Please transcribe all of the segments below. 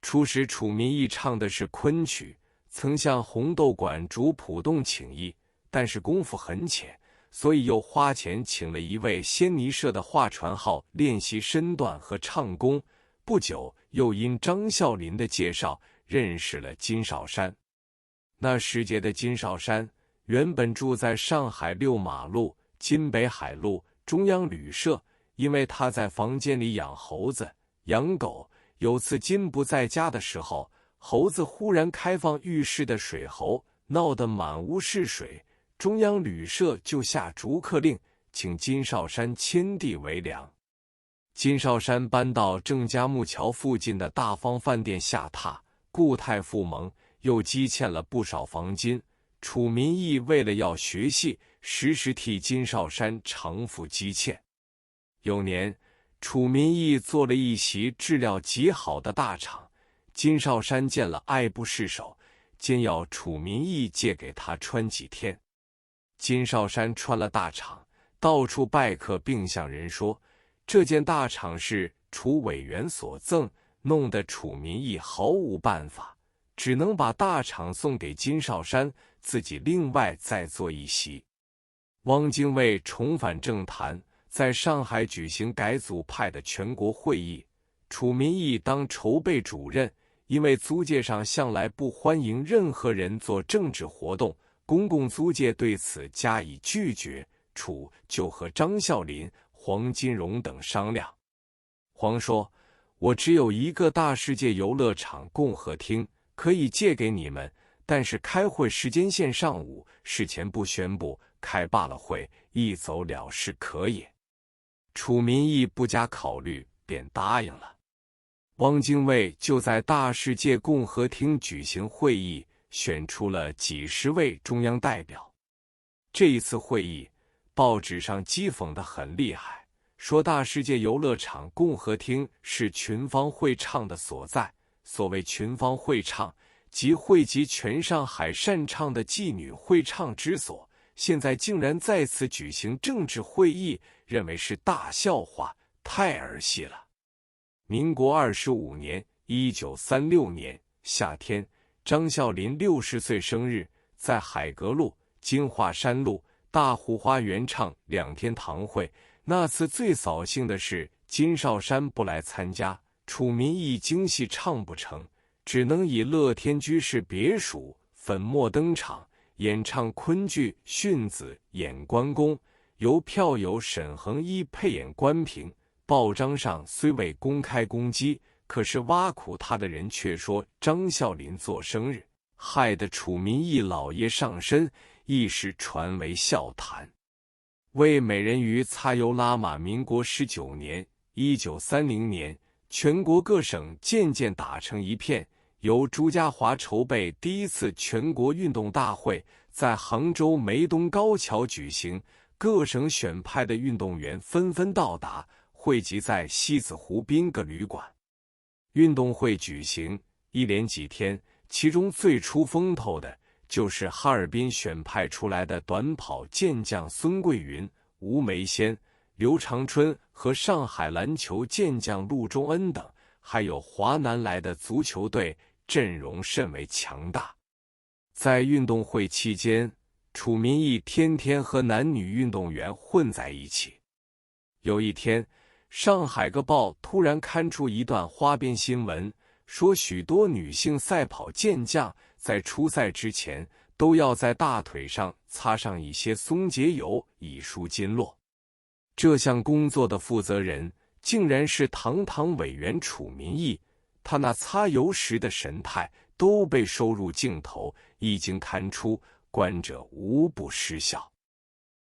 初时楚民义唱的是昆曲，曾向红豆馆主浦洞请艺，但是功夫很浅，所以又花钱请了一位仙尼社的画传号练习身段和唱功。不久又因张啸林的介绍认识了金少山。那时节的金少山原本住在上海6马路金北海路中央旅社，因为他在房间里养猴子养狗，有次金不在家的时候，猴子忽然开放浴室的水喉，闹得满屋是水，中央旅社就下逐客令，请金少山迁地为良。金少山搬到郑家木桥附近的大方饭店下榻，故态复萌，又积欠了不少房金。楚民义为了要学戏，时时替金少山偿付积欠。有年，楚民义做了一席质料极好的大场，金少山见了爱不释手，兼要楚民义借给他穿几天。金少山穿了大场，到处拜客，并向人说这件大氅是楚委员所赠，弄得楚民义毫无办法，只能把大氅送给金少山，自己另外再做一席。汪精卫重返政坛，在上海举行改组派的全国会议，楚民义当筹备主任，因为租界上向来不欢迎任何人做政治活动，公共租界对此加以拒绝，楚就和张啸林、黄金荣等商量。黄说，我只有一个大世界游乐场共和厅可以借给你们，但是开会时间限上午，事前不宣布，开罢了会，一走了事可也。楚民义不加考虑，便答应了。汪精卫就在大世界共和厅举行会议，选出了几十位中央代表。这一次会议，报纸上讥讽得很厉害，说大世界游乐场共和厅是群芳会唱的所在。所谓群芳会唱，即汇集全上海擅唱的妓女会唱之所，现在竟然在此举行政治会议，认为是大笑话，太儿戏了。民国25年1936年夏天，张啸林60岁生日，在海阁路、金华山路、大湖花园唱2天堂会。那次最扫兴的是金少山不来参加，楚民义京戏唱不成，只能以乐天居士别墅粉墨登场，演唱昆剧《训子》演关公，由票友沈恒一配演关平。报章上虽未公开攻击，可是挖苦他的人却说张啸林做生日，害得楚民义老爷上身，一时传为笑谈。为美人鱼擦油拉马，民国19年1930年，全国各省渐渐打成一片，由朱家骅筹备第一次全国运动大会，在杭州梅东高桥举行，各省选派的运动员纷纷到达，汇集在西子湖宾格旅馆。运动会举行一连几天，其中最出风头的就是哈尔滨选派出来的短跑健将孙桂云、吴梅仙、刘长春和上海篮球健将陆中恩等，还有华南来的足球队，阵容甚为强大。在运动会期间，楚民义天天和男女运动员混在一起。有一天，上海个报突然刊出一段花边新闻，说许多女性赛跑健将在出赛之前都要在大腿上擦上一些松节油，以舒经络。这项工作的负责人竟然是堂堂委员楚民义，他那擦油时的神态都被收入镜头，一经刊出，观者无不失笑。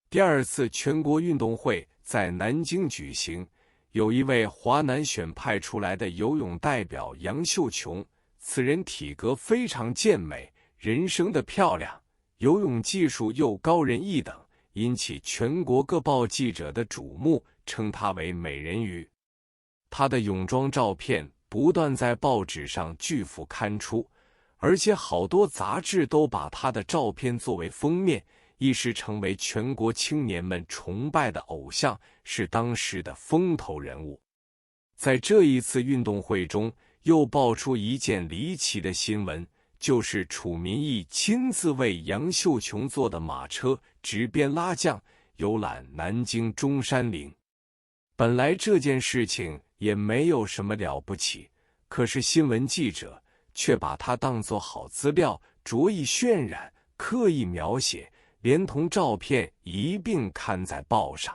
第二次全国运动会在南京举行，有一位华南选派出来的游泳代表杨秀琼，此人体格非常健美，人生的漂亮，游泳技术又高人一等，引起全国各报记者的瞩目，称她为美人鱼。她的泳装照片不断在报纸上巨幅刊出，而且好多杂志都把她的照片作为封面，一时成为全国青年们崇拜的偶像，是当时的风头人物。在这一次运动会中，又爆出一件离奇的新闻，就是楚民义亲自为杨秀琼坐的马车执鞭拉将，游览南京中山陵。本来这件事情也没有什么了不起，可是新闻记者却把它当作好资料，着意渲染，刻意描写，连同照片一并刊在报上。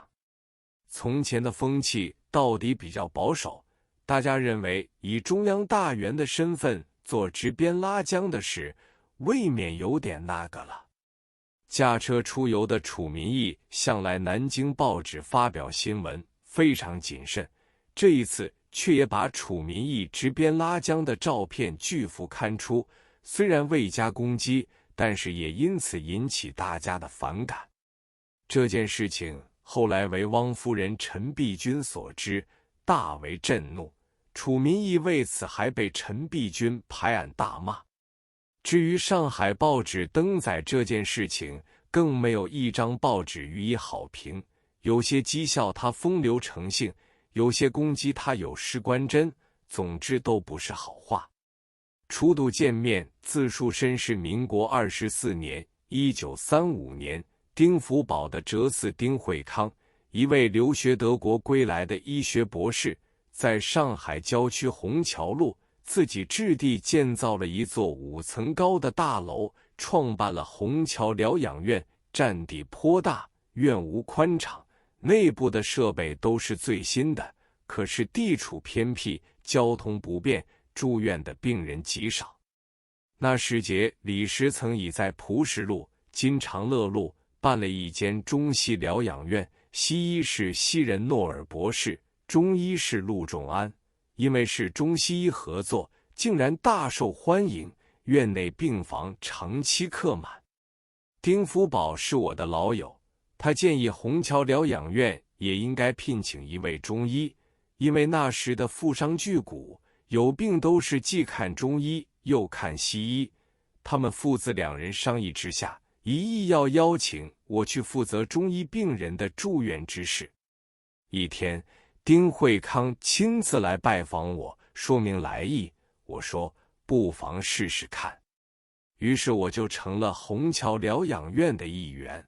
从前的风气到底比较保守，大家认为以中央大员的身份做执鞭拉将的事，未免有点那个了。驾车出游的楚民义向来南京报纸发表新闻非常谨慎，这一次却也把楚民义执鞭拉将的照片巨幅刊出，虽然未加攻击，但是也因此引起大家的反感。这件事情后来为汪夫人陈璧君所知，大为震怒，楚民义为此还被陈璧君拍案大骂。至于上海报纸登载这件事情，更没有一张报纸予以好评，有些讥笑他风流成性，有些攻击他有失官真，总之都不是好话。初度见面自述身是民国24年1935年丁福堡的哲嗣丁惠康，一位留学德国归来的医学博士，在上海郊区虹桥路自己置地建造了一座5层高的大楼，创办了虹桥疗养院，占地颇大，院无宽敞，内部的设备都是最新的，可是地处偏僻，交通不便，住院的病人极少。那时节，李时曾已在蒲石路、金长乐路办了一间中西疗养院，西医是西仁诺尔博士，中医是陆仲安。因为是中西医合作，竟然大受欢迎，院内病房长期客满。丁福堡是我的老友，他建议虹桥疗养院也应该聘请一位中医，因为那时的富商巨贾有病都是既看中医又看西医。他们父子两人商议之下，一意要邀请我去负责中医病人的住院之事。一天，丁惠康亲自来拜访我，说明来意。我说不妨试试看，于是我就成了虹桥疗养院的一员。